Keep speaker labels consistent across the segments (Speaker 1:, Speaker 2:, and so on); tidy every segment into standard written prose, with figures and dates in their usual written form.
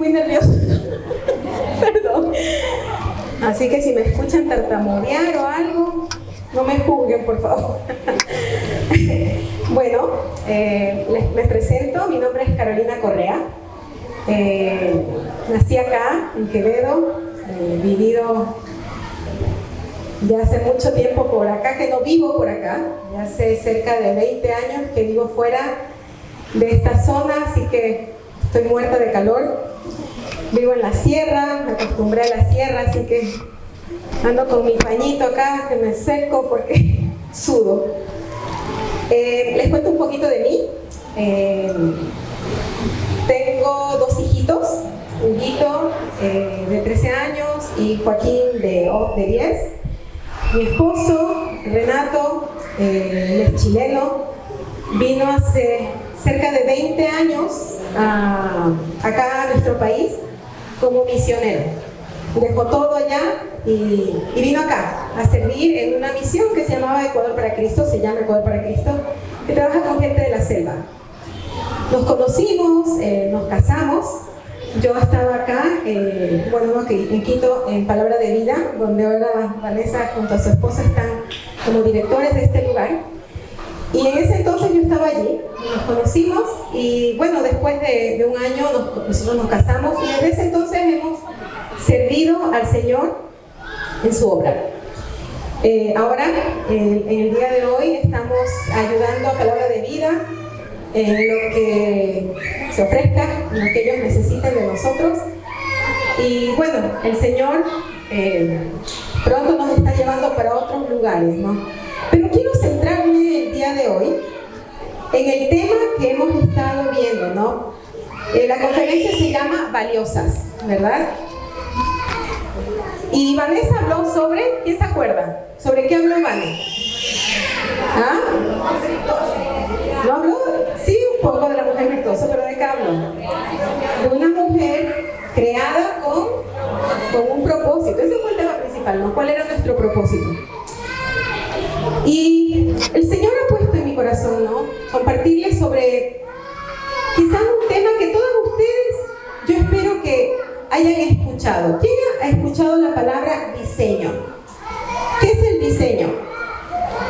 Speaker 1: muy nerviosa. Perdón. Así que si me escuchan tartamudear o algo, no me juzguen, por favor. Bueno, me presento. Mi nombre es Carolina Correa. Nací acá, en Quevedo. He vivido ya hace mucho tiempo por acá, que no vivo por acá. Ya hace cerca de 20 años que vivo fuera de esta zona, así que estoy muerta de calor. Vivo en la sierra, me acostumbré a la sierra, así que ando con mi pañito acá, que me seco porque sudo. Les cuento un poquito de mí. Tengo 2 hijitos, Huguito de 13 años y Joaquín de 10. Mi esposo, Renato, él es chileno, vino hace cerca de 20 años acá a nuestro país como misionero. Dejó todo allá y vino acá a servir en una misión que se llamaba Ecuador para Cristo, se llama Ecuador para Cristo, que trabaja con gente de la selva. Nos conocimos, nos casamos. Yo estaba acá, en Quito, en Palabra de Vida, donde ahora Vanessa junto a su esposa están como directores de este lugar. Y en ese entonces yo estaba allí, nos conocimos y bueno, después de un año nosotros nos casamos y desde ese entonces hemos servido al Señor en su obra. Ahora, en el día de hoy, estamos ayudando a Palabra de Vida en lo que se ofrezca, en lo que ellos necesiten de nosotros. Y bueno, el Señor pronto nos está llevando para otros lugares, ¿no? Pero quiero centrarme el día de hoy en el tema que hemos estado viendo, ¿no? La conferencia se llama Valiosas, ¿verdad? Y Vanessa habló sobre, ¿quién se acuerda? ¿Sobre qué habló Vanessa? ¿Ah? ¿No habló? Sí, un poco de la mujer virtuosa, pero ¿de qué habló? De una mujer creada con un propósito. Ese fue el tema principal, ¿no? ¿Cuál era nuestro propósito? Y el Señor ha puesto en mi corazón, ¿no? Compartirles sobre quizás un tema que todos ustedes, yo espero que hayan escuchado. ¿Quién ha escuchado la palabra diseño? ¿Qué es el diseño?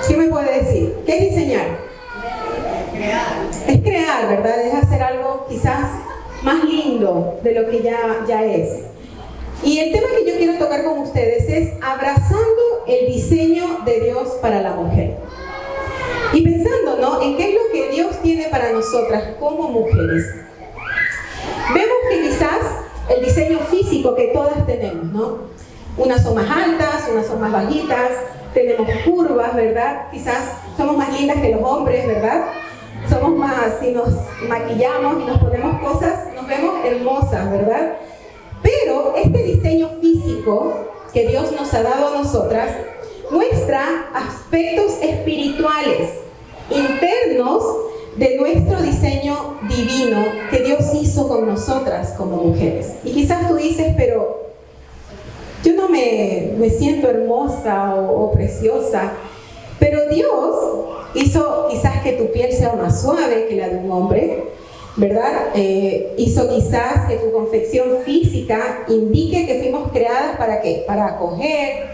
Speaker 1: ¿Quién me puede decir? ¿Qué es diseñar? Es crear, ¿verdad? Es hacer algo quizás más lindo de lo que ya es. Y el tema que yo quiero tocar con ustedes es abrazando el diseño de Dios para la mujer. Y pensando, ¿no?, en qué es lo que Dios tiene para nosotras como mujeres. Vemos que quizás el diseño físico que todas tenemos, ¿no? Unas son más altas, unas son más bajitas, tenemos curvas, ¿verdad? Quizás somos más lindas que los hombres, ¿verdad? Somos más, si nos maquillamos y nos ponemos cosas, nos vemos hermosas, ¿verdad? Pero este diseño físico que Dios nos ha dado a nosotras muestra aspectos espirituales, internos de nuestro diseño divino que Dios hizo con nosotras como mujeres. Y quizás tú dices, pero yo no me siento hermosa o preciosa, pero Dios hizo quizás que tu piel sea más suave que la de un hombre, ¿verdad? Hizo quizás que tu confección física indique que fuimos creadas ¿para qué? Para acoger,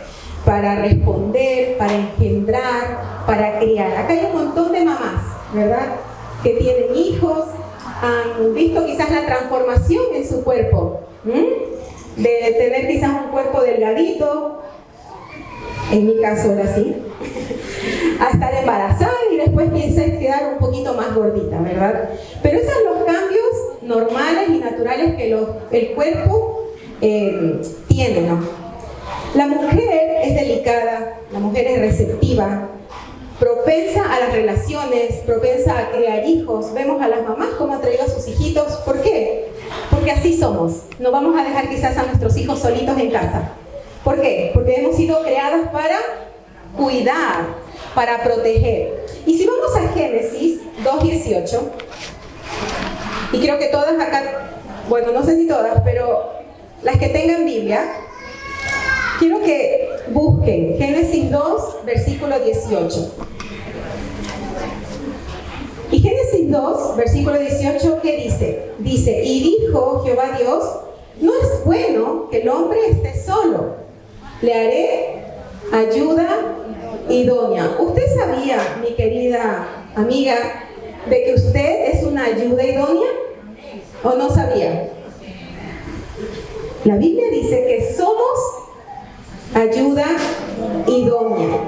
Speaker 1: para responder, para engendrar, para criar. Acá hay un montón de mamás, ¿verdad?, que tienen hijos, han visto quizás la transformación en su cuerpo, de tener quizás un cuerpo delgadito, en mi caso era así, a estar embarazada y después piensa quedar un poquito más gordita, ¿verdad? Pero esos son los cambios normales y naturales que el cuerpo tiene, ¿no? La mujer es delicada, la mujer es receptiva, propensa a las relaciones, propensa a criar hijos. Vemos a las mamás cómo han traído a sus hijitos. ¿Por qué? Porque así somos. No vamos a dejar quizás a nuestros hijos solitos en casa. ¿Por qué? Porque hemos sido creadas para cuidar, para proteger. Y si vamos a Génesis 2:18, y creo que todas acá, bueno, no sé si todas, pero las que tengan Biblia, quiero que busquen Génesis 2, versículo 18. Y Génesis 2, versículo 18, ¿qué dice? Dice, y dijo Jehová Dios, no es bueno que el hombre esté solo. Le haré ayuda idónea. ¿Usted sabía, mi querida amiga, de que usted es una ayuda idónea? ¿O no sabía? La Biblia dice que somos ayuda idónea.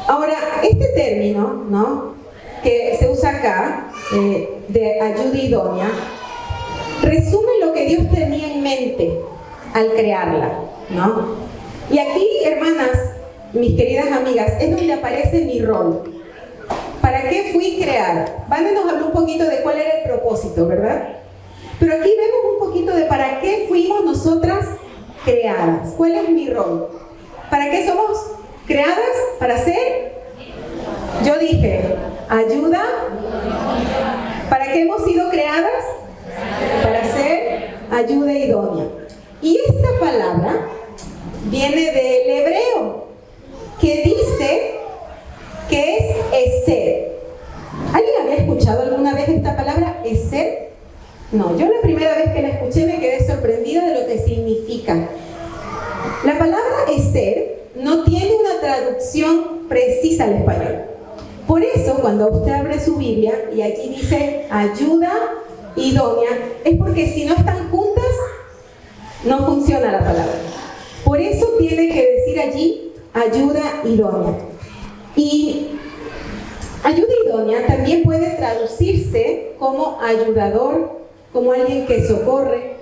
Speaker 1: Ahora, este término, ¿no?, que se usa acá, de ayuda idónea, resume lo que Dios tenía en mente al crearla, ¿no? Y aquí, hermanas, mis queridas amigas, es donde aparece mi rol. ¿Para qué fui creada? Vane nos habló un poquito de cuál era el propósito, ¿verdad? Pero aquí vemos un poquito de para qué fuimos nosotras creadas. ¿Cuál es mi rol? ¿Para qué somos creadas? Para ser, yo dije, ayuda. ¿Para qué hemos sido creadas? Para ser ayuda idónea. Y esta palabra viene del hebreo, que dice que es eser. ¿Alguien había escuchado alguna vez esta palabra, eser? No, yo la primera vez que la escuché me quedé sorprendida de lo que significa. La palabra eser no tiene una traducción precisa al español. Por eso, cuando usted abre su Biblia y allí dice ayuda idónea, es porque si no están juntas, no funciona la palabra. Por eso tiene que decir allí ayuda idónea. Y ayuda idónea también puede traducirse como ayudador, como alguien que socorre.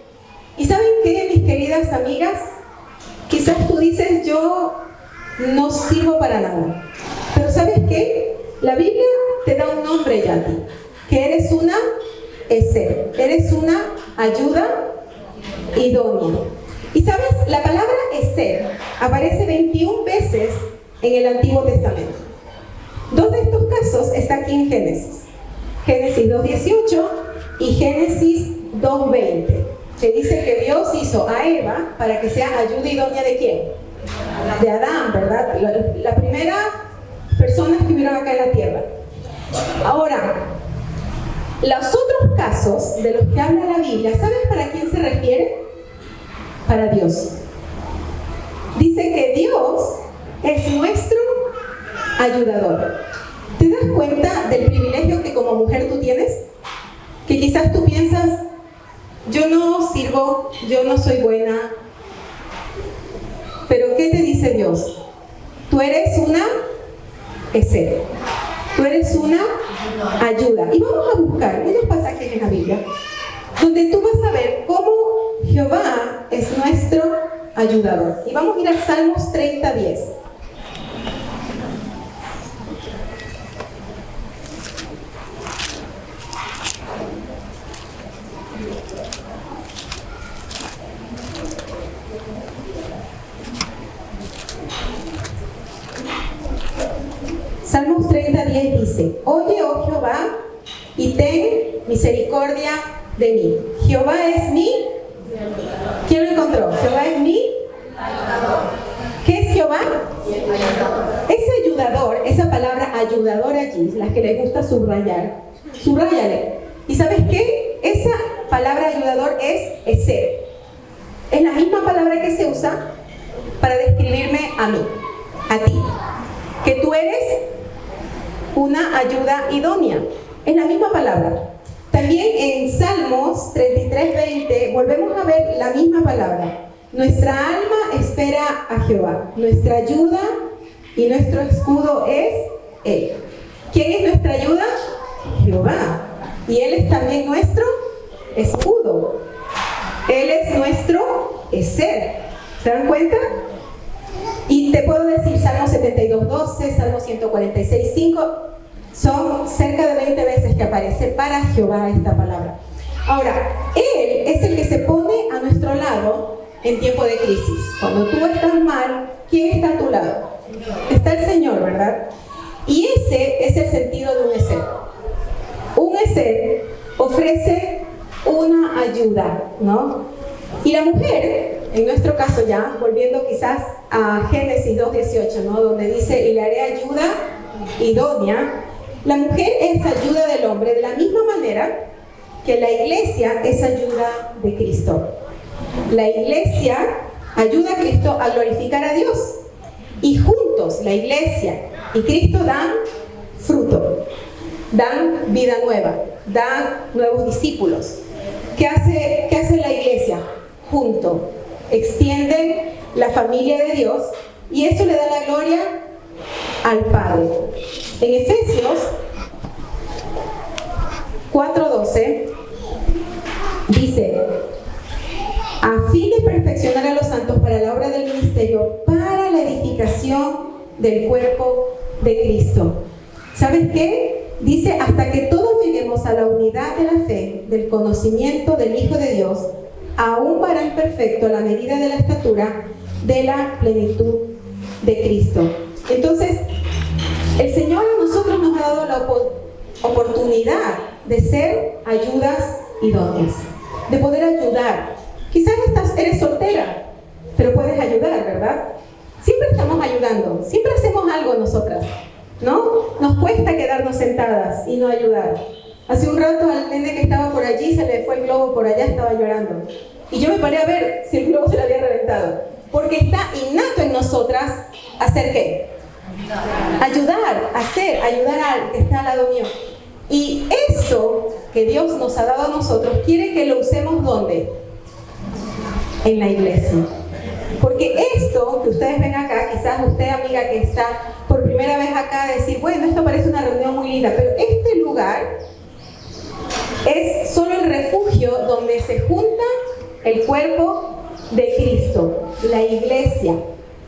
Speaker 1: ¿Y saben qué, mis queridas amigas? Quizás tú dices, yo no sirvo para nada. Pero ¿sabes qué? La Biblia te da un nombre ya a ti, que eres una eser, eres una ayuda idónea. Y sabes, la palabra eser aparece 21 veces en el Antiguo Testamento. Dos de estos casos están aquí en Génesis. Génesis 2:18 y Génesis 2:20, que dice que Dios hizo a Eva para que sea ayuda idónea ¿de quién? De Adán, ¿verdad? La primera personas que hubieron acá en la tierra. Ahora, los otros casos de los que habla la Biblia, ¿sabes para quién se refiere? Para Dios. Dice que Dios es nuestro ayudador. ¿Te das cuenta del privilegio que como mujer tú tienes? Que quizás tú piensas, yo no sirvo, yo no soy buena. Pero ¿qué te dice Dios? Tú eres una eser. Tú eres una ayuda. Y vamos a buscar unos pasajes en la Biblia donde tú vas a ver cómo Jehová es nuestro ayudador. Y vamos a ir a Salmos 30:10. Salmos 30:10 dice, oye, oh Jehová, y ten misericordia de mí. Jehová es mi... ¿Quién lo encontró? Jehová es mi... ¿Qué es Jehová? Ese ayudador, esa palabra ayudador allí, las que les gusta subrayar, subráyale. ¿Y sabes qué? Esa palabra ayudador es eser. Es la misma palabra que se usa para describirme a mí, a ti. Que tú eres una ayuda idónea. Es la misma palabra. También en Salmos 33:20 volvemos a ver la misma palabra. Nuestra alma espera a Jehová. Nuestra ayuda y nuestro escudo es Él. ¿Quién es nuestra ayuda? Jehová. Y Él es también nuestro escudo. Él es nuestro eser. ¿Se dan cuenta? Y te puedo decir Salmo 72:12, Salmo 146:5, son cerca de 20 veces que aparece para Jehová esta palabra. Ahora, Él es el que se pone a nuestro lado en tiempo de crisis. Cuando tú estás mal, ¿quién está a tu lado? Está el Señor, ¿verdad? Y ese es el sentido de un eser. Un eser ofrece una ayuda, ¿no? Y la mujer, en nuestro caso ya, volviendo quizás a Génesis 2:18, ¿no? Donde dice, y le haré ayuda idónea. La mujer es ayuda del hombre de la misma manera que la iglesia es ayuda de Cristo. La iglesia ayuda a Cristo a glorificar a Dios. Y juntos, la iglesia y Cristo dan fruto, dan vida nueva, dan nuevos discípulos. ¿Qué hace la iglesia? Junto, extienden la familia de Dios y eso le da la gloria al Padre. En Efesios 4:12 dice: a fin de perfeccionar a los santos para la obra del ministerio, para la edificación del cuerpo de Cristo. ¿Sabes qué? Dice, hasta que todos lleguemos a la unidad de la fe, del conocimiento del Hijo de Dios, a un varón perfecto a la medida de la estatura de la plenitud de Cristo. Entonces, el Señor a nosotros nos ha dado la oportunidad de ser ayudas idóneas, de poder ayudar. Quizás eres soltera, pero puedes ayudar, ¿verdad? Siempre estamos ayudando, siempre hacemos algo nosotras, ¿no? Nos cuesta quedarnos sentadas y no ayudar. Hace un rato al nene que estaba por allí se le fue el globo por allá, estaba llorando. Y yo me paré a ver si el globo se le había reventado. Porque está innato en nosotras hacer ¿qué? Ayudar, ayudar al que está al lado mío. Y eso que Dios nos ha dado a nosotros, quiere que lo usemos ¿dónde? En la iglesia. Porque esto que ustedes ven acá, quizás usted, amiga, que está por primera vez acá, decir, bueno, esto parece una reunión muy linda, pero este lugar es solo el refugio donde se junta el cuerpo de Cristo, la iglesia,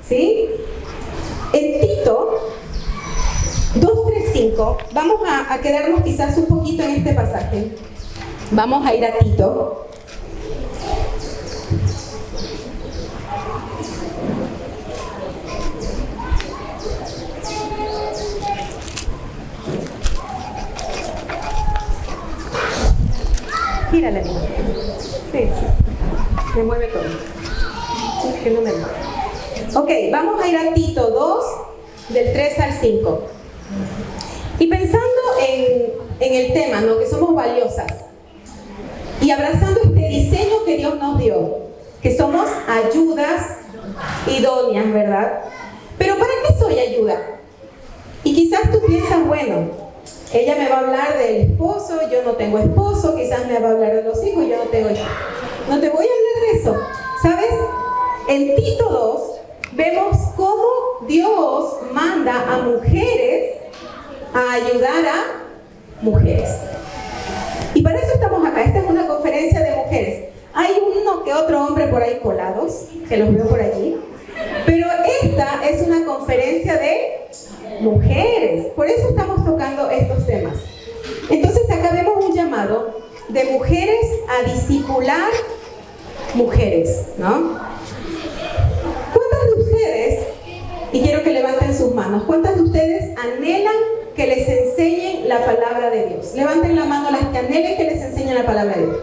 Speaker 1: ¿sí? En Tito 2:3-5, vamos a quedarnos quizás un poquito en este pasaje. Vamos a ir a Tito. Gírale, sí, sí, me mueve todo. Sí, que no me mueve. Ok, vamos a ir a Tito 2, del 3 al 5. Y pensando en el tema, ¿no? Que somos valiosas. Y abrazando este diseño que Dios nos dio, que somos ayudas idóneas, ¿verdad? Pero ¿para qué soy ayuda? Y quizás tú piensas, bueno, ella me va a hablar del esposo, yo no tengo esposo, quizás me va a hablar de los hijos, yo no tengo hijos. No te voy a hablar de eso. ¿Sabes? En Tito 2 vemos cómo Dios manda a mujeres a ayudar a mujeres. Y para eso estamos acá. Esta es una conferencia de mujeres. Hay uno que otro hombre por ahí colados, que los veo por allí. Pero esta es una conferencia de mujeres. Por eso estamos tocando estos temas. Entonces acá vemos un llamado de mujeres a discipular mujeres, ¿no? ¿Cuántas de ustedes, y quiero que levanten sus manos, cuántas de ustedes anhelan que les enseñen la palabra de Dios? Levanten la mano las que anhelen que les enseñen la palabra de Dios.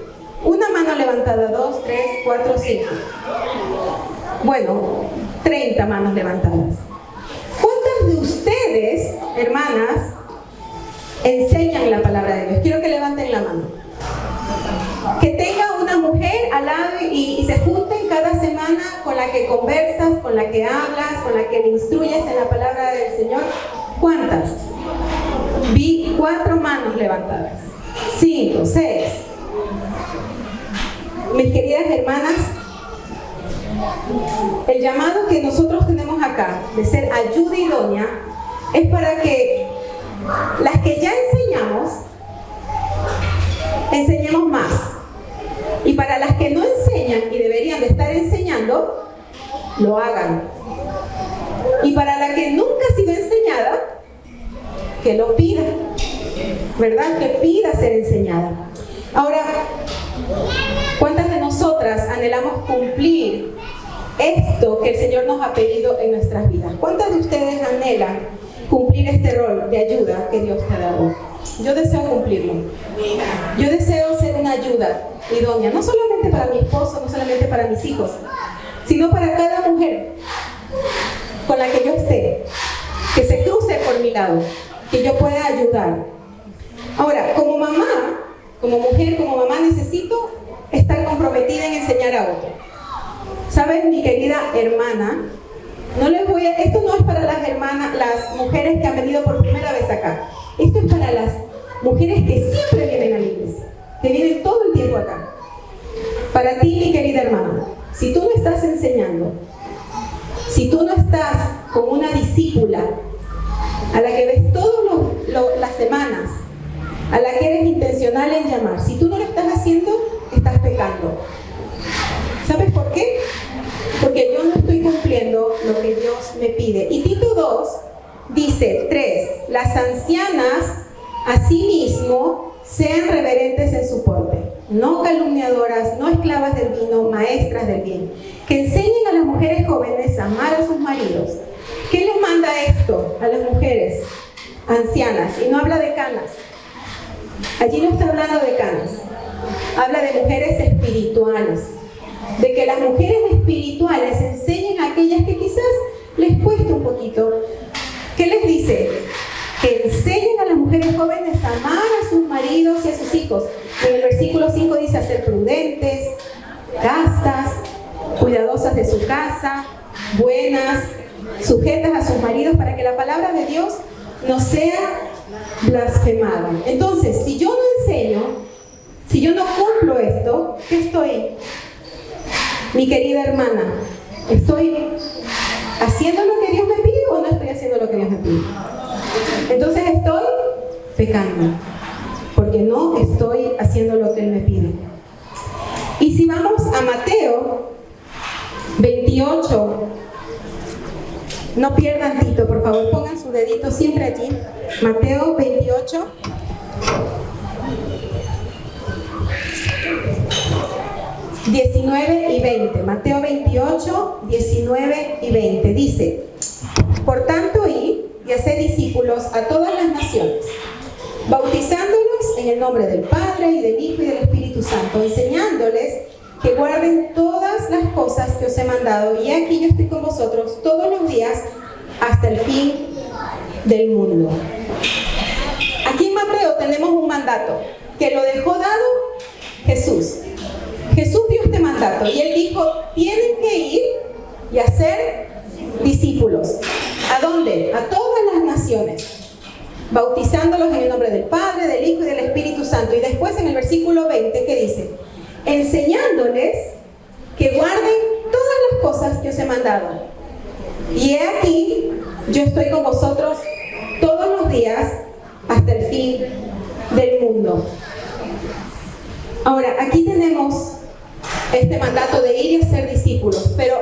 Speaker 1: Una mano levantada, 2, 3, 4, 5. Bueno, 30 manos levantadas. ¿Cuántas de ustedes, hermanas, enseñan la palabra de Dios? Quiero que levanten la mano. Que tenga una mujer al lado y se junten cada semana con la que conversas, con la que hablas, con la que le instruyes en la palabra del Señor. ¿Cuántas? Vi 4 manos levantadas. 5, 6. Mis queridas hermanas, el llamado que nosotros tenemos acá de ser ayuda idónea es para que las que ya enseñemos más. Y para las que no enseñan y deberían de estar enseñando, lo hagan. Y para la que nunca ha sido enseñada, que lo pida, ¿verdad? Que pida ser enseñada. Ahora, ¿cuántas de nosotras anhelamos cumplir esto que el Señor nos ha pedido en nuestras vidas? ¿Cuántas de ustedes anhelan cumplir este rol de ayuda que Dios te ha dado? Yo deseo cumplirlo. Yo deseo ser una ayuda idónea, no solamente para mi esposo, no solamente para mis hijos, sino para cada mujer con la que yo esté, que se cruce por mi lado, que yo pueda ayudar. Ahora, como mamá, como mujer, como mamá, necesito estar comprometida en enseñar a otro. ¿Sabes, mi querida hermana? Esto no es para las hermanas, las mujeres que han venido por primera vez acá. Esto es para las mujeres que siempre vienen a la iglesia, que vienen todo el tiempo acá. Para ti, mi querida hermana, si tú no estás enseñando, si tú no estás con una discípula a la que ves todas las semanas, a la que eres intencional en llamar, si tú no lo estás haciendo, estás pecando. ¿Sabes por qué? Porque yo no estoy cumpliendo lo que Dios me pide. Y Tito 2 dice, 3, las ancianas asimismo sean reverentes en su porte, no calumniadoras, no esclavas del vino, maestras del bien, que enseñen a las mujeres jóvenes a amar a sus maridos. ¿Qué les manda esto a las mujeres ancianas? Y no habla de canas. Allí no está hablando de canas. Habla de mujeres espirituales. De que las mujeres espirituales enseñen a aquellas que quizás les cuesta un poquito. ¿Qué les dice? Que enseñen a las mujeres jóvenes a amar a sus maridos y a sus hijos. En el versículo 5 dice a ser prudentes, castas, cuidadosas de su casa, buenas, sujetas a sus maridos, para que la palabra de Dios no sea blasfemada. Entonces, si yo no enseño, si yo no cumplo esto, ¿qué estoy? Mi querida hermana, ¿estoy haciendo lo que Dios me pide o no estoy haciendo lo que Dios me pide? Entonces estoy pecando, porque no estoy haciendo lo que Él me pide. Y si vamos a Mateo 28, no pierdan Tito, por favor, pongan su dedito siempre allí. Mateo 28. ...19 y 20, Mateo 28, 19 y 20, dice: por tanto, id y haced discípulos a todas las naciones, bautizándolos en el nombre del Padre, y del Hijo, y del Espíritu Santo, enseñándoles que guarden todas las cosas que os he mandado, y aquí yo estoy con vosotros todos los días hasta el fin del mundo. Aquí en Mateo tenemos un mandato que lo dejó dado Jesús. Jesús dio este mandato y Él dijo, tienen que ir y hacer discípulos. ¿A dónde? A todas las naciones, bautizándolos en el nombre del Padre, del Hijo y del Espíritu Santo. Y después en el versículo 20, ¿qué dice? Enseñándoles que guarden todas las cosas que os he mandado. Y he aquí, yo estoy con vosotros todos los días hasta el fin del mundo. Ahora, aquí tenemos este mandato de ir y hacer discípulos, pero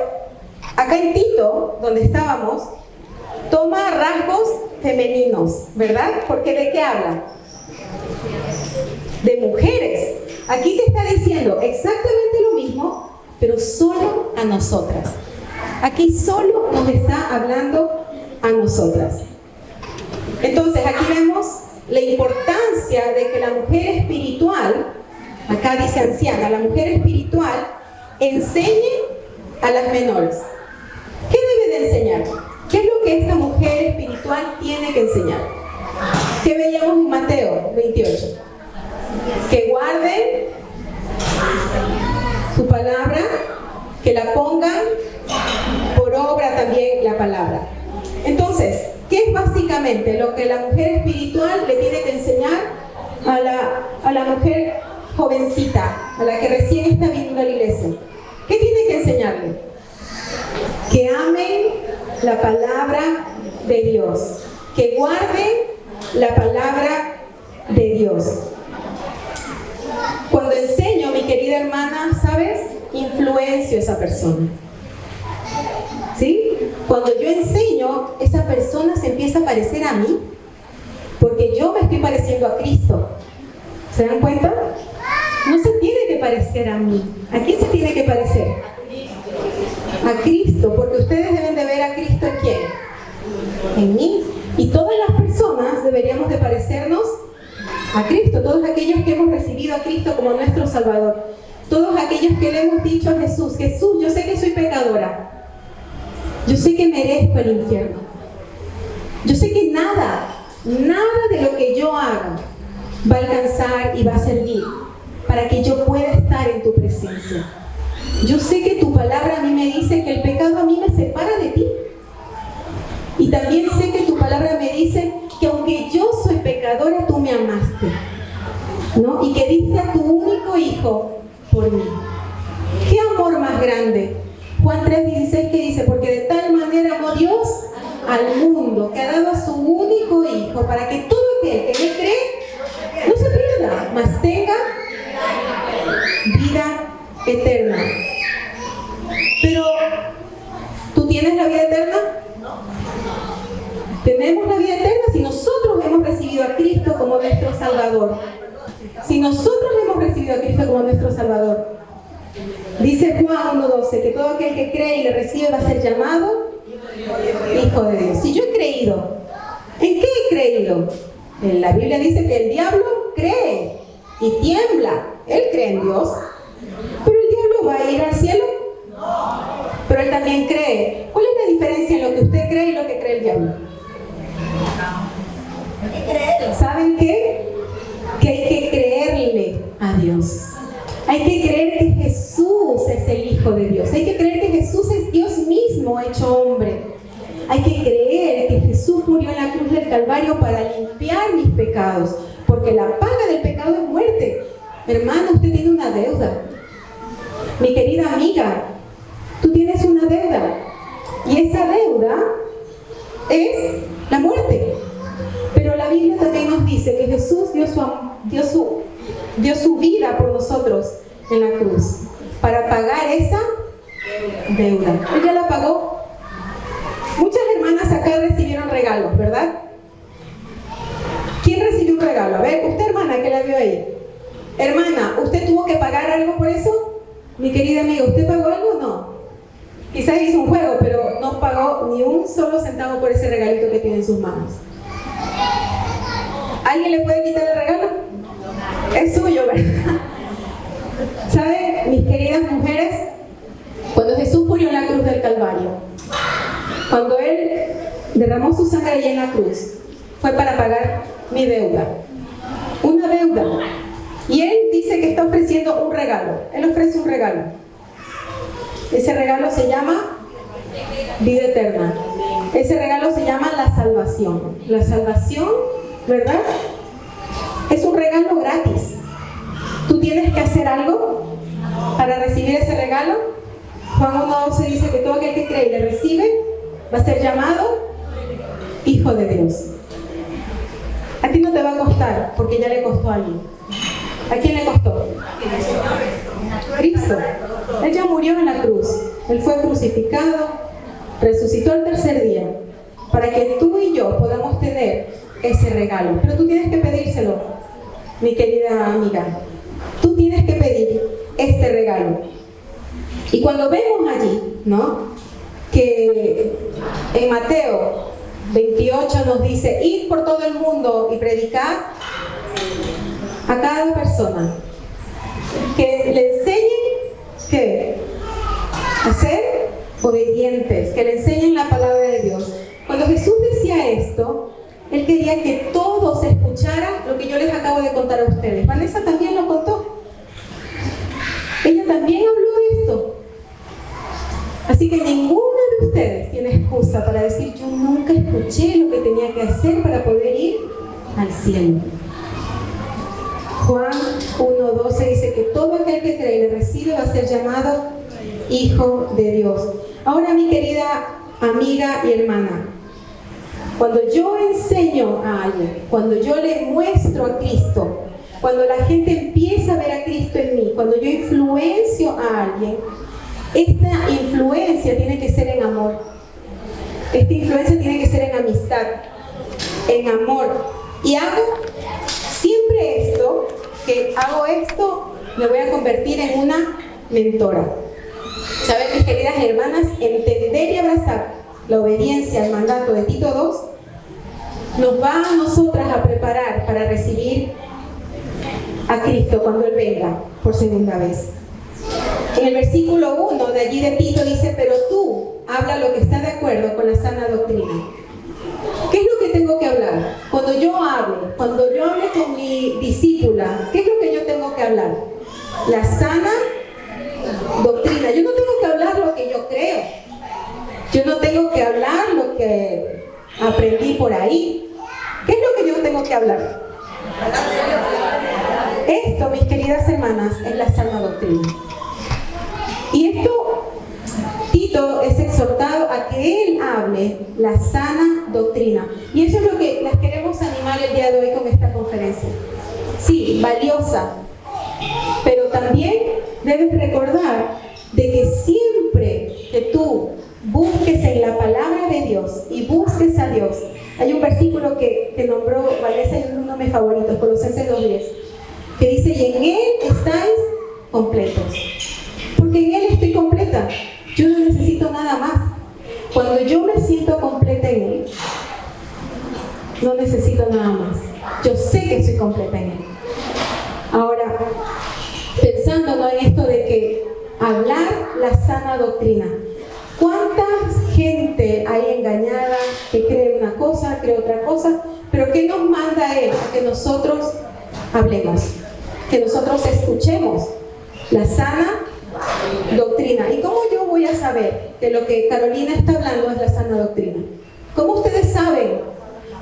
Speaker 1: acá en Tito, donde estábamos, toma rasgos femeninos, ¿verdad? Porque ¿de qué habla? De mujeres. Aquí te está diciendo exactamente lo mismo, pero solo a nosotras. Aquí solo nos está hablando a nosotras. Entonces, aquí vemos la importancia de que la mujer espiritual, acá dice anciana, la mujer espiritual enseñe a las menores. ¿Qué debe de enseñar? ¿Qué es lo que esta mujer espiritual tiene que enseñar? ¿Qué veíamos en Mateo 28? Que guarden su palabra, que la pongan por obra también la palabra. Entonces, ¿qué es básicamente lo que la mujer espiritual le tiene que enseñar a la mujer jovencita, a la que recién está viniendo a la iglesia? ¿Qué tiene que enseñarle? Que amen la palabra de Dios, que guarden la palabra de Dios. Cuando enseño, mi querida hermana, ¿sabes? Influencio a esa persona. ¿Sí? Cuando yo enseño, esa persona se empieza a parecer a mí, porque yo me estoy pareciendo a Cristo. ¿Se dan cuenta? No se tiene que parecer a mí. ¿A quién se tiene que parecer? A Cristo, porque ustedes deben de ver a Cristo ¿en quién? En mí. Y todas las personas deberíamos de parecernos a Cristo, todos aquellos que hemos recibido a Cristo como nuestro Salvador, todos aquellos que le hemos dicho a Jesús, Jesús, yo sé que soy pecadora, yo sé que merezco el infierno, yo sé que nada de lo que yo haga va a alcanzar y va a servir para que yo pueda estar en tu presencia. Yo sé que tu palabra a mí me dice que el pecado a mí me separa de ti. Y también sé que tu palabra me dice que aunque yo soy pecadora, tú me amaste, ¿no? Y que diste a tu único hijo por mí. ¿Qué amor más grande? Juan 3:16 que dice, porque de tal manera amó Dios al mundo, que ha dado a su único hijo, para que todo aquel que le cree no se pierda, mas tenga vida eterna. Pero, ¿tú tienes la vida eterna? Tenemos la vida eterna si nosotros hemos recibido a Cristo como nuestro Salvador. Si nosotros hemos recibido a Cristo como nuestro Salvador. Dice Juan 1:12 que todo aquel que cree y le recibe va a ser llamado Hijo de Dios. Si yo he creído, ¿en qué he creído? En la Biblia dice que el diablo cree y tiembla. Él cree en Dios. ¿Pero el diablo va a ir al cielo? Pero él también cree. ¿Cuál es la diferencia en lo que usted cree y lo que cree el diablo? ¿Saben qué? Que hay que creerle a Dios. Hay que creer que Jesús es el Hijo de Dios. Hay que creer que Jesús es Dios mismo hecho hombre. Hay que creer que Jesús murió en la cruz del Calvario para limpiar mis pecados. Porque la paga del pecado es muerte. Hermano, usted tiene una deuda. Mi querida amiga, tú tienes una deuda. Y esa deuda es la muerte. Pero la Biblia también nos dice que Jesús dio su vida por nosotros en la cruz para pagar esa deuda. Él ya la pagó. Muchas hermanas acá recibieron regalos, ¿verdad? ¿Quién recibió un regalo? A ver, usted hermana que la vio ahí. Hermana, ¿usted tuvo que pagar algo por eso? Mi querida amiga, ¿usted pagó algo o no? Quizás hizo un juego, pero no pagó ni un solo centavo por ese regalito que tiene en sus manos. ¿Alguien le puede quitar el regalo? Es suyo, ¿verdad? ¿Saben, mis queridas mujeres? Cuando Jesús murió en la cruz del Calvario, cuando Él derramó su sangre allí en la cruz, fue para pagar mi deuda. Una deuda. Y Él dice que está ofreciendo un regalo. Él ofrece un regalo. Ese regalo se llama vida eterna. Ese regalo se llama la salvación. La salvación, ¿verdad? Es un regalo gratis. ¿Tú tienes que hacer algo para recibir ese regalo? Juan 1:12 dice que todo aquel que cree y le recibe va a ser llamado Hijo de Dios. A ti no te va a costar, porque ya le costó a alguien. ¿A quién le costó? Cristo. Él ya murió en la cruz. Él fue crucificado, resucitó el tercer día, para que tú y yo podamos tener ese regalo. Pero tú tienes que pedírselo, mi querida amiga. Tú tienes que pedir este regalo. Y cuando vemos allí, ¿no?, que en Mateo 28 nos dice, id por todo el mundo y predicad a cada persona, que le enseñen ¿qué? A ser obedientes, que le enseñen la palabra de Dios. Cuando Jesús decía esto, Él quería que todos escucharan lo que yo les acabo de contar a ustedes. Vanessa también lo contó. Ella también habló de esto. Así que ninguna de ustedes tiene excusa para decir, yo nunca escuché lo que tenía que hacer para poder ir al cielo. Juan 1:12 dice que todo aquel que cree y le recibe va a ser llamado Hijo de Dios. Ahora, mi querida amiga y hermana, cuando yo enseño a alguien, cuando yo le muestro a Cristo, cuando la gente empieza a ver a Cristo en mí, cuando yo influencio a alguien, esta influencia tiene que ser en amor. Esta influencia tiene que ser en amistad, en amor. Y hago siempre esto, que hago esto, me voy a convertir en una mentora. ¿Saben, mis queridas hermanas? Entender y abrazar la obediencia al mandato de Tito 2 nos va a nosotras a preparar para recibir a Cristo cuando Él venga por segunda vez. En el versículo 1 de allí de Tito dice, pero tú habla lo que está de acuerdo con la sana doctrina. ¿Qué es lo que tengo que hablar? Cuando yo hable con mi discípula, ¿qué es lo que yo tengo que hablar? La sana doctrina. Yo no tengo que hablar lo que yo creo. Yo no tengo que hablar lo que aprendí por ahí. ¿Qué es lo que yo tengo que hablar? Esto, mis queridas hermanas, es la sana doctrina. Y esto, Tito es exhortado a que él hable la sana doctrina. Y eso es lo que las queremos animar el día de hoy con esta conferencia. Sí, valiosa, pero también debes recordar de que siempre que tú busques en la palabra de Dios y busques a Dios, hay un versículo que nombró Vanessa y es uno de mis favoritos, Colosenses 2:10, que dice: y en Él estáis completos. Porque en Él estoy completa. Yo no necesito nada más. Cuando yo me siento completa en Él, no necesito nada más. Yo sé que estoy completa en Él. Ahora, pensando en esto de que hablar la sana doctrina. ¿Cuánta gente hay engañada que cree una cosa, cree otra cosa? Pero ¿qué nos manda Él? A que nosotros hablemos, que nosotros escuchemos la sana doctrina. ¿Y cómo yo voy a saber que lo que Carolina está hablando es la sana doctrina? ¿Cómo ustedes saben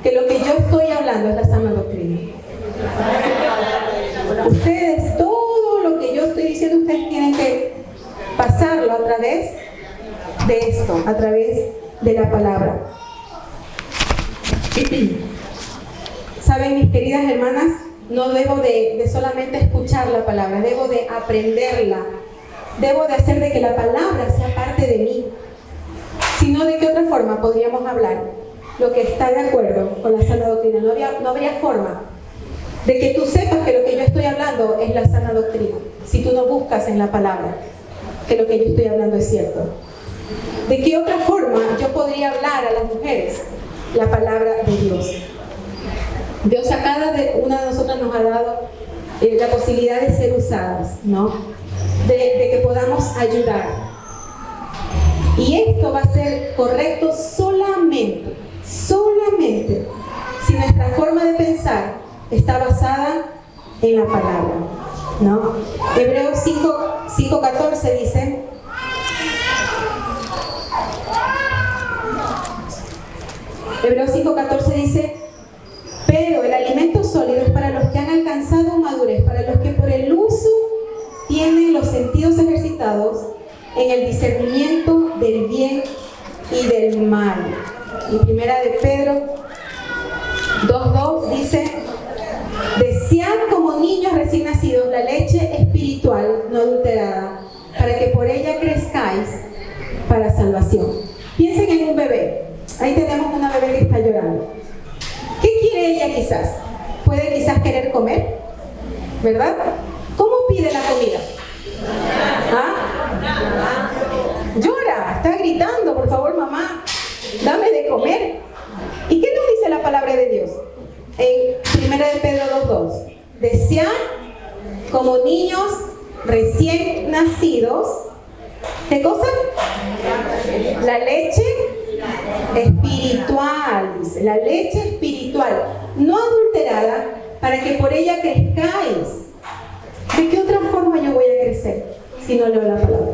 Speaker 1: que lo que yo estoy hablando es la sana doctrina? Ustedes, todo lo que yo estoy diciendo, ustedes tienen que pasarlo a través de esto, a través de la palabra. Saben, mis queridas hermanas, no debo de solamente escuchar la palabra, debo de aprenderla, debo de hacer de que la palabra sea parte de mí. Si no, ¿de qué otra forma podríamos hablar lo que está de acuerdo con la sana doctrina? No habría forma de que tú sepas que lo que yo estoy hablando es la sana doctrina, si tú no buscas en la palabra que lo que yo estoy hablando es cierto. ¿De qué otra forma yo podría hablar a las mujeres la palabra de Dios? Dios a cada una de nosotras nos ha dado la posibilidad de ser usadas, ¿no? De que podamos ayudar. Y esto va a ser correcto solamente si nuestra forma de pensar está basada en la palabra, ¿no? Hebreos 5:14 dice: Hebreos 5:14 dice: pero el alimento sólido es para los que han alcanzado madurez, para los que por el uso tienen los sentidos ejercitados en el discernimiento del bien y del mal. Y primera de Pedro 2:2 dice: desead como niños recién nacidos la leche espiritual no adulterada, para que por ella crezcáis para salvación. Piensen en un bebé. Ahí tenemos una bebé que está llorando. ¿Qué quiere ella quizás? Puede quizás querer comer, ¿verdad? ¿Cómo pide la comida? ¿Ah? Llora, está gritando: por favor, mamá, dame de comer. ¿Y qué nos dice la palabra de Dios? En 1 de Pedro 2:2: desead como niños recién nacidos, ¿qué cosa? La leche espiritual, dice, la leche espiritual, no adulterada, para que por ella crezcáis. ¿De qué otra forma yo voy a crecer si no leo la palabra?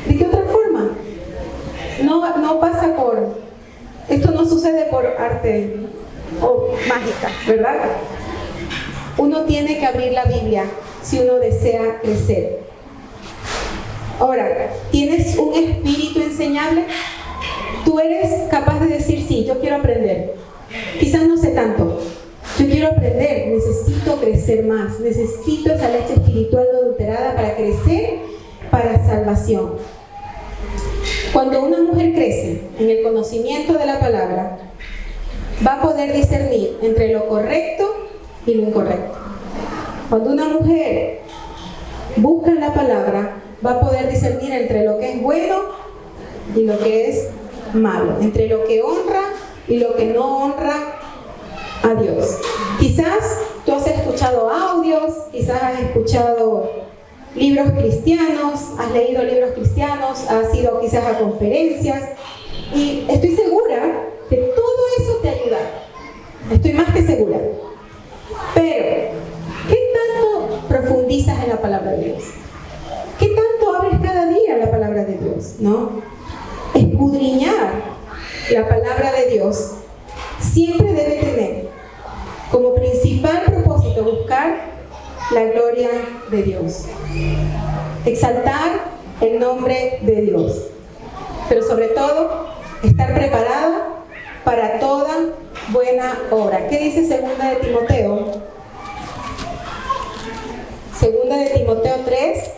Speaker 1: ¿De qué otra forma? No pasa por... Esto no sucede por arte o mágica, ¿verdad? Uno tiene que abrir la Biblia si uno desea crecer. Ahora, ¿tienes un espíritu enseñable? Tú eres capaz de decir: sí, yo quiero aprender. Quizás no sé tanto. Yo quiero aprender, necesito crecer más. Necesito esa leche espiritual no adulterada para crecer para salvación. Cuando una mujer crece en el conocimiento de la palabra, va a poder discernir entre lo correcto y lo incorrecto. Cuando una mujer busca la palabra, va a poder discernir entre lo que es bueno y lo que es malo, entre lo que honra y lo que no honra a Dios. Quizás tú has escuchado audios, quizás has escuchado libros cristianos, has leído libros cristianos, has ido quizás a conferencias, y estoy segura que todo eso te ayuda. Estoy más que segura. Pero, ¿qué tanto profundizas en la palabra de Dios? ¿Qué tanto abres cada día la palabra de Dios? ¿No? Escudriñar la palabra de Dios siempre debe tener como principal propósito buscar la gloria de Dios, exaltar el nombre de Dios, pero sobre todo estar preparado para toda buena obra. ¿Qué dice segunda de Timoteo? Segunda de Timoteo 3,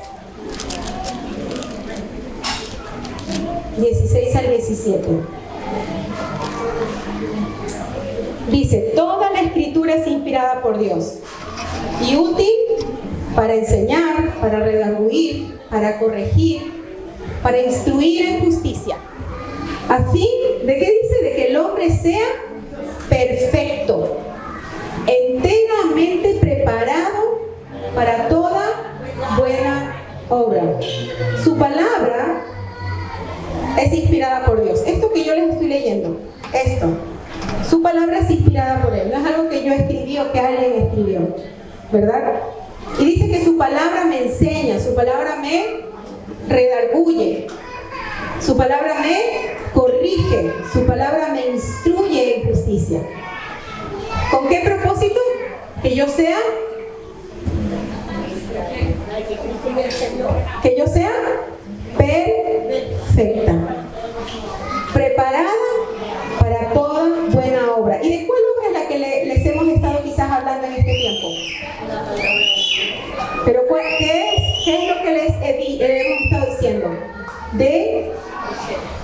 Speaker 1: 16 al 17. Dice, toda la escritura es inspirada por Dios y útil para enseñar, para redarguir, para corregir, para instruir en justicia. ¿A fin de qué dice? De que el hombre sea perfecto, enteramente preparado para toda buena obra. Su palabra es inspirada por Dios. Esto que yo les estoy leyendo, su palabra es inspirada por Él. No es algo que yo escribí o que alguien escribió, ¿verdad? Y dice que su palabra me enseña, su palabra me redarguye, su palabra me corrige, su palabra me instruye en justicia. ¿Con qué propósito? Que yo sea perfecta, preparada para toda buena obra. ¿Y de cuál obra es la que les hemos estado quizás hablando en este tiempo? Pero ¿qué es lo que les hemos estado diciendo? De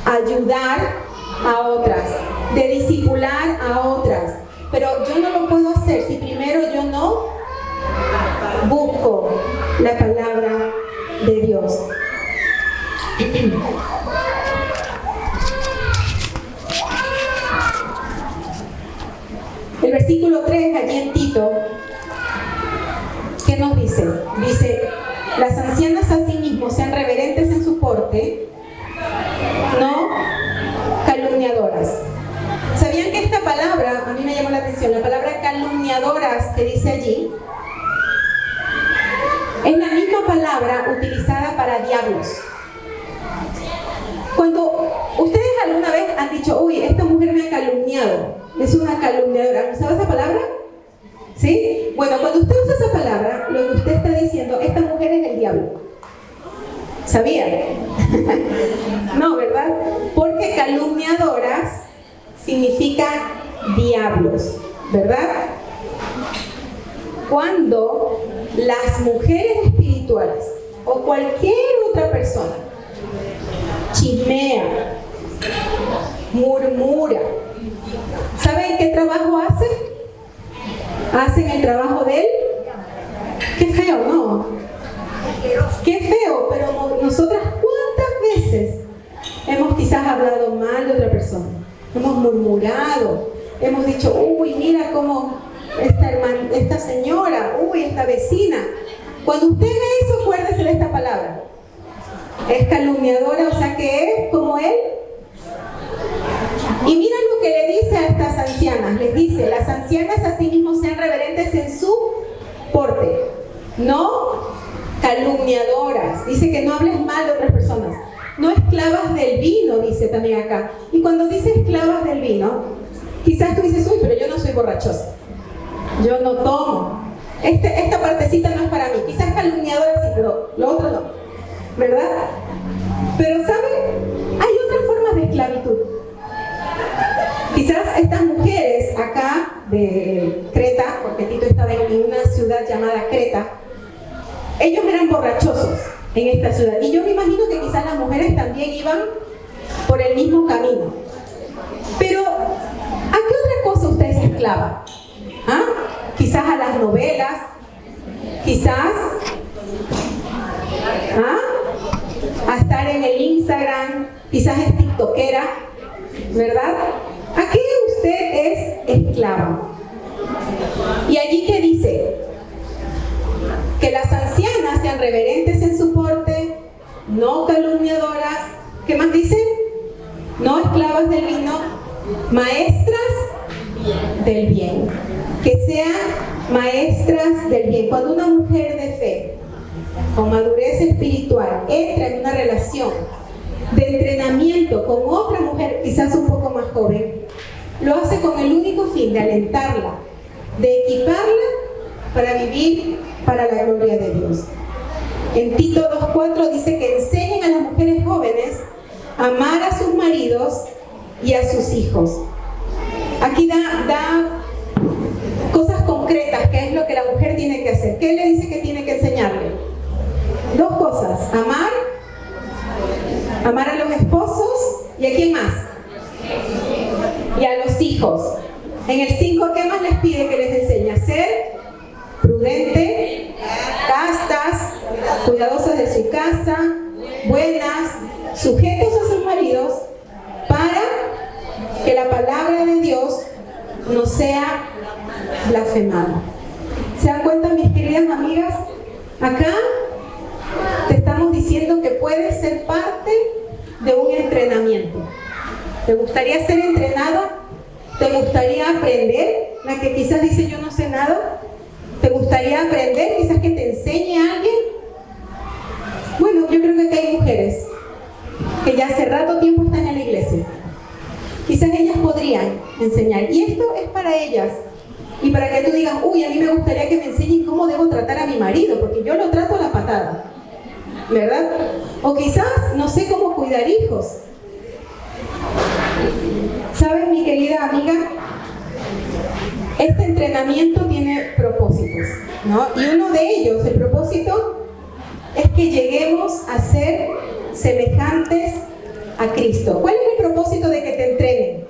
Speaker 1: ayudar a otras, de discipular a otras. Pero yo no lo puedo hacer si primero yo no busco la palabra de Dios. El versículo 3 allí en Tito, ¿qué nos dice? Dice, las ancianas asimismo sean reverentes en su porte, no calumniadoras. ¿Sabían que esta palabra, a mí me llamó la atención, la palabra calumniadoras que dice allí, es la misma palabra utilizada para diablos? Cuando ustedes alguna vez han dicho, uy, esta mujer me ha calumniado, es una calumniadora, ¿han usado esa palabra? ¿Sí? Bueno, cuando usted usa esa palabra, lo que usted está diciendo, esta mujer es el diablo. ¿Sabían? No, ¿verdad? Porque calumniadoras significa diablos, ¿verdad? Cuando las mujeres espirituales o cualquier otra persona chismea, murmura, ¿saben qué trabajo hacen? Hacen el trabajo de él. Qué feo, ¿no? Qué feo, pero nosotras ¿cuántas veces hemos quizás hablado mal de otra persona? Hemos murmurado, hemos dicho, uy, mira cómo esta señora, uy, esta vecina. Cuando usted ve eso, acuérdese de esta palabra. Es calumniadora, o sea que es como él. Y miren lo que le dice a estas ancianas. Les dice, las ancianas asimismo sean reverentes en su porte, no calumniadoras. Dice que no hables mal de otras personas. No esclavas del vino, dice también acá. Y cuando dice esclavas del vino, quizás tú dices, uy, pero yo no soy borrachosa, yo no tomo. Esta partecita no es para mí. Quizás calumniadora sí, pero lo otro no, ¿verdad? Pero ¿saben? Hay otras formas de esclavitud. Quizás estas mujeres acá de Creta, porque Tito estaba en una ciudad llamada Creta, ellos eran borrachosos en esta ciudad. Y yo me imagino que quizás las mujeres también iban por el mismo camino. Pero, ¿a qué otra cosa usted es esclava? ¿Ah? Quizás a las novelas, quizás a estar en el Instagram, quizás es tiktokera, ¿verdad? ¿A qué usted es esclava? Y allí que dice que las ancianas sean reverentes en su porte, no calumniadoras. ¿Qué más dice? No esclavas del vino, maestras del bien, que sean maestras del bien. Cuando una mujer de fe, con madurez espiritual, entra en una relación de entrenamiento con otra mujer, quizás un poco más joven, lo hace con el único fin de alentarla, de equiparla para vivir para la gloria de Dios. En Tito 2:4 dice que enseñen a las mujeres jóvenes a amar a sus maridos y a sus hijos. Aquí da cosas concretas, que es lo que la mujer tiene que hacer. ¿Qué le dice que tiene que enseñarle? Dos cosas: amar a los esposos, ¿y a quién más? Y a los hijos. En el 5, ¿qué más les pide que les enseñe? A ser prudente, castas, cuidadosas de su casa, buenas, sujetos a sus maridos, para que la palabra de Dios no sea blasfemada. ¿Se dan cuenta, mis queridas amigas? Acá te estamos diciendo que puedes ser parte de un entrenamiento. ¿Te gustaría ser entrenada? ¿Te gustaría aprender? La que quizás dice yo no sé nada. ¿Te gustaría aprender? Quizás que te enseñe a alguien. Bueno, yo creo que aquí hay mujeres que ya hace rato tiempo están en la iglesia. Quizás ellas podrían enseñar. Y esto es para ellas. Y para que tú digas, uy, a mí me gustaría que me enseñen cómo debo tratar a mi marido, porque yo lo trato a la patada, ¿verdad? O quizás no sé cómo cuidar hijos. ¿Sabes, mi querida amiga? Este entrenamiento tiene propósitos, ¿no? Y uno de ellos, el propósito, es que lleguemos a ser semejantes a Cristo. ¿Cuál es el propósito de que te entrenen?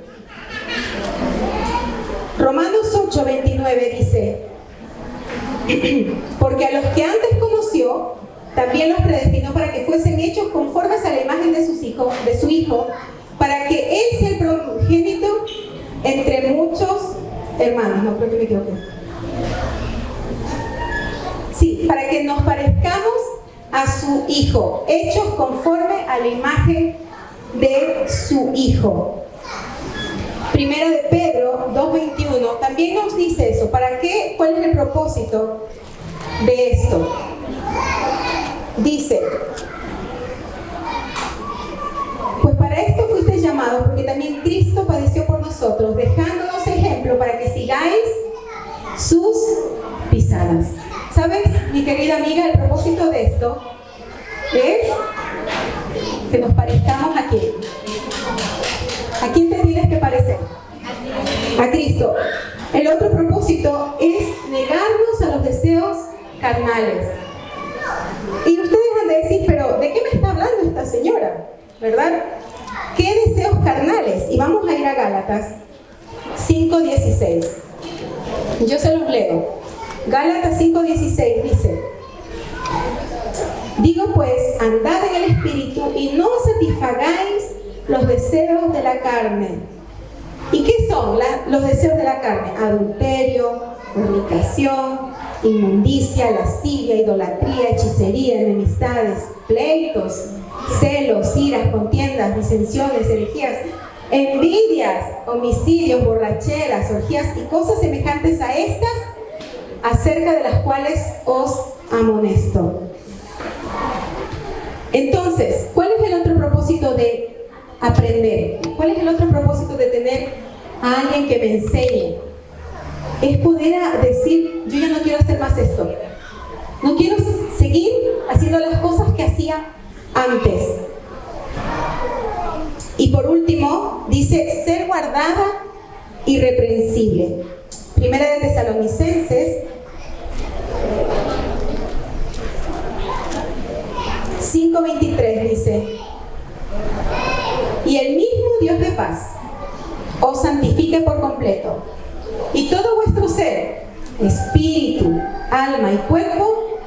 Speaker 1: Romanos 8:29 dice: porque a los que antes conoció, también los predestinó para que fuesen hechos conformes a la imagen de su Hijo, para que Él sea el primogénito entre muchos hermanos. No, creo que me equivoqué. Sí, para que nos parezcamos a su Hijo, hechos conforme a la imagen de su Hijo. Primera de Pedro 2:21 también nos dice eso. ¿Para qué? ¿Cuál es el propósito de esto? Dice: pues para esto fuisteis llamados, porque también Cristo padeció por nosotros, dejándonos ejemplo para que sigáis sus pisadas. ¿Sabes, mi querida amiga? El propósito de esto es que nos parezcamos a quién. ¿A quién te tienes que parecer? A Cristo. El otro propósito es negarnos a los deseos carnales. Y ustedes han de decir, pero ¿de qué me está hablando esta señora? ¿Verdad? ¿Qué deseos carnales? Y vamos a ir a Gálatas 5:16. Yo se los leo. Gálatas 5:16 dice: digo pues, andad en el Espíritu y no satisfagáis los deseos de la carne. ¿Y qué son los deseos de la carne? Adulterio, fornicación, inmundicia, lascivia, idolatría, hechicería, enemistades, pleitos, celos, iras, contiendas, disensiones, herejías, envidias, homicidios, borracheras, orgías y cosas semejantes a estas, acerca de las cuales os amonesto. Entonces, ¿cuál es el otro propósito de aprender? ¿Cuál es el otro propósito de tener a alguien que me enseñe? Es poder decir, yo ya no quiero hacer más esto. No quiero seguir haciendo las cosas que hacía antes. Y por último, dice, ser guardada irreprensible. Primera de Tesalonicenses 5:23 dice: y el mismo Dios de paz os santifique por completo, y todo vuestro ser, espíritu, alma y cuerpo,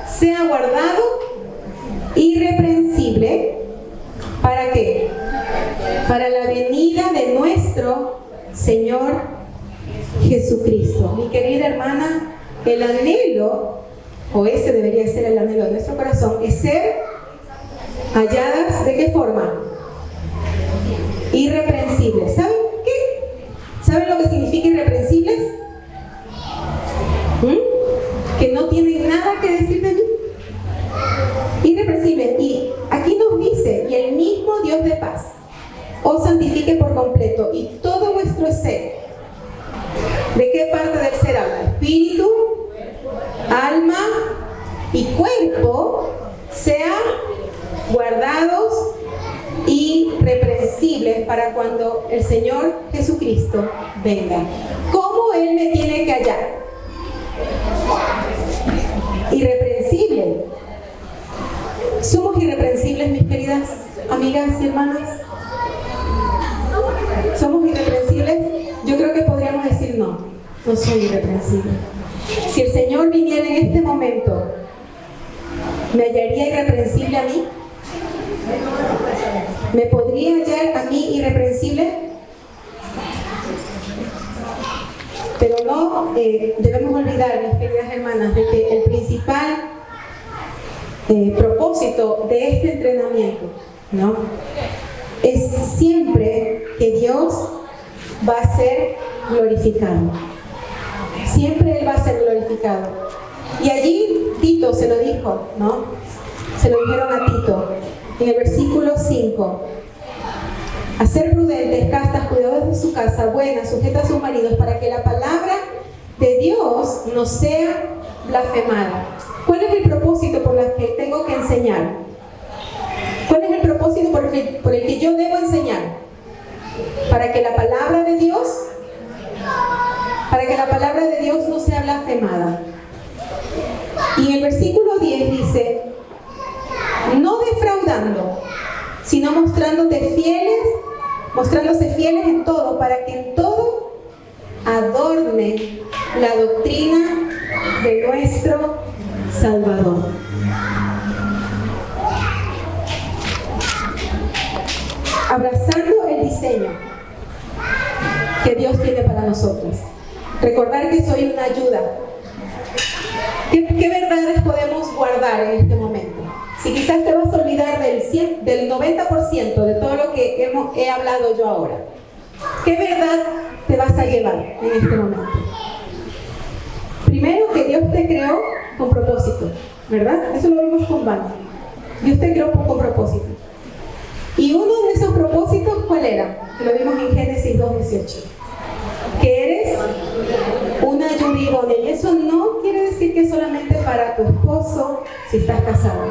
Speaker 1: sea guardado irreprensible. ¿Para qué? Para la venida de nuestro Señor Jesucristo. Mi querida hermana, el anhelo, o ese debería ser el anhelo de nuestro corazón, es ser halladas, ¿de qué forma? Irreprensibles. ¿Saben qué? ¿Saben lo que significa irreprensible? mal que decir de mí? Irreprensible. Y aquí nos dice, y el mismo Dios de paz os santifique por completo, y todo vuestro ser. ¿De qué parte del ser habla? Espíritu, alma y cuerpo sean guardados y irreprensibles para cuando el Señor Jesucristo venga. ¿Cómo Él me tiene que hallar? Irreprensible. ¿Somos irreprensibles, mis queridas amigas y hermanas? ¿Somos irreprensibles? Yo creo que podríamos decir no, no soy irreprensible. Si el Señor viniera en este momento, ¿me hallaría irreprensible a mí? ¿Me podría hallar a mí irreprensible? Pero no debemos olvidar, mis queridas hermanas, de que el principal propósito de este entrenamiento, ¿no?, es siempre que Dios va a ser glorificado. Siempre Él va a ser glorificado. Y allí Tito se lo dijo, ¿no? Se lo dijeron a Tito en el versículo 5. A ser prudentes, castas, cuidadosas de su casa, buenas, sujetas a sus maridos, para que la palabra de Dios no sea blasfemada. ¿Cuál es el propósito por el que tengo que enseñar? ¿Cuál es el propósito por el que yo debo enseñar? Para que la palabra de Dios no sea blasfemada. Y en el versículo 10 dice, no defraudando, sino mostrándose fieles en todo, para que en todo adornen la doctrina de nuestro Salvador. Abrazando el diseño que Dios tiene para nosotros. Recordar que soy una ayuda. ¿Qué verdades podemos guardar en este momento? Si quizás te vas a olvidar del 90% de todo lo que he hablado yo ahora, ¿qué verdad te vas a llevar en este momento? Primero, que Dios te creó con propósito, ¿verdad? Eso lo vimos con Van. Dios te creó con propósito. Y uno de esos propósitos, ¿cuál era? Lo vimos en Génesis 2:18. Que eres una ayuda idónea. Y eso no quiere decir que solamente para tu esposo, si estás casado,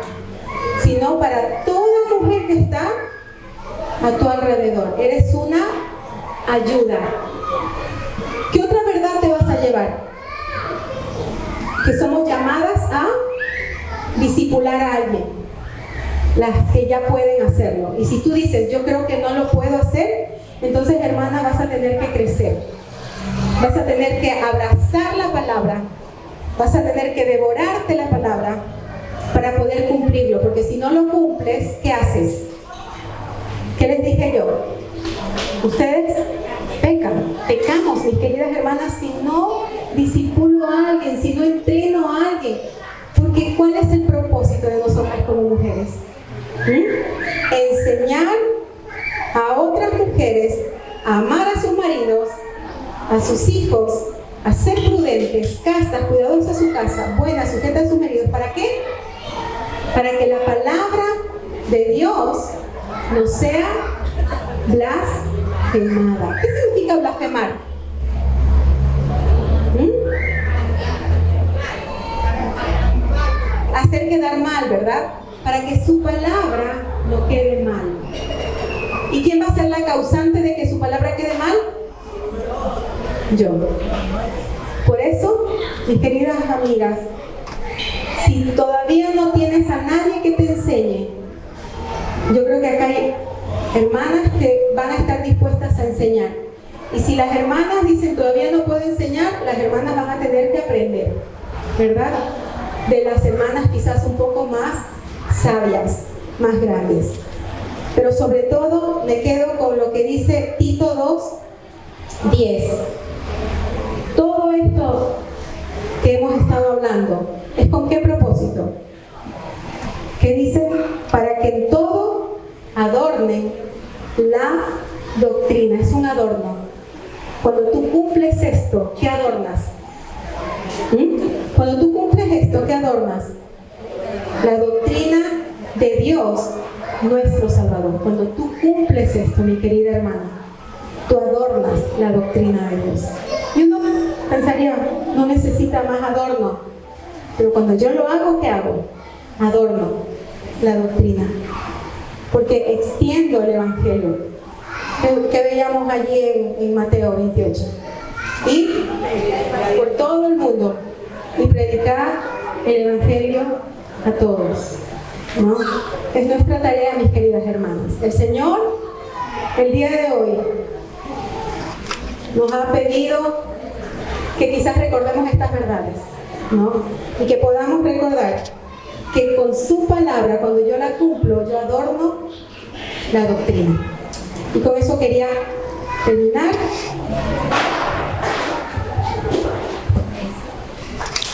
Speaker 1: sino para toda mujer que está a tu alrededor. Eres una ayuda. ¿Qué otra verdad te vas a llevar? Que somos llamadas a discipular a alguien. Las que ya pueden hacerlo. Y si tú dices, yo creo que no lo puedo hacer, entonces, hermana, vas a tener que crecer. Vas a tener que abrazar la palabra. Vas a tener que devorarte la palabra para poder cumplirlo. Porque si no lo cumples, ¿qué haces? ¿Qué les dije yo? Ustedes pecan. Pecamos, mis queridas hermanas, si no discipulo a alguien, si no entreno a alguien. Porque ¿cuál es el propósito de nosotras como mujeres? Enseñar a otras mujeres a amar a sus maridos, a sus hijos, a ser prudentes, castas, cuidadosas a su casa, buenas, sujetas a sus maridos. ¿Para qué? Para que la palabra de Dios no sea blasfemada. ¿Qué significa blasfemar? Hacer quedar mal, ¿verdad? Para que su palabra no quede mal. ¿Y quién va a ser la causante de que su palabra quede mal? Yo. Por eso, mis queridas amigas, si todavía no tienes a nadie que te enseñe, yo creo que acá hay hermanas que van a estar dispuestas a enseñar. Y si las hermanas dicen todavía no puedo enseñar, las hermanas van a tener que aprender, ¿verdad? De las hermanas quizás un poco más sabias, más grandes. Pero sobre todo me quedo con lo que dice Tito 2:10. Todo esto que hemos estado hablando, ¿es con qué propósito? ¿Qué dice? Para que en todo adornen la doctrina. Es un adorno. Cuando tú cumples esto, ¿qué adornas? Cuando tú cumples esto, ¿qué adornas? La doctrina de Dios, nuestro Salvador. Cuando tú cumples esto, mi querida hermana, tú adornas la doctrina de Dios. Y uno pensaría, no necesita más adorno. Pero cuando yo lo hago, ¿qué hago? Adorno la doctrina. Porque extiendo el Evangelio. Que veíamos allí en Mateo 28. Y por todo el mundo. Y predicar el Evangelio a todos, ¿no? Es nuestra tarea, mis queridas hermanas. El Señor, el día de hoy, nos ha pedido que quizás recordemos estas verdades, ¿no? Y que podamos recordar que con su palabra, cuando yo la cumplo, yo adorno la doctrina. Y con eso quería terminar.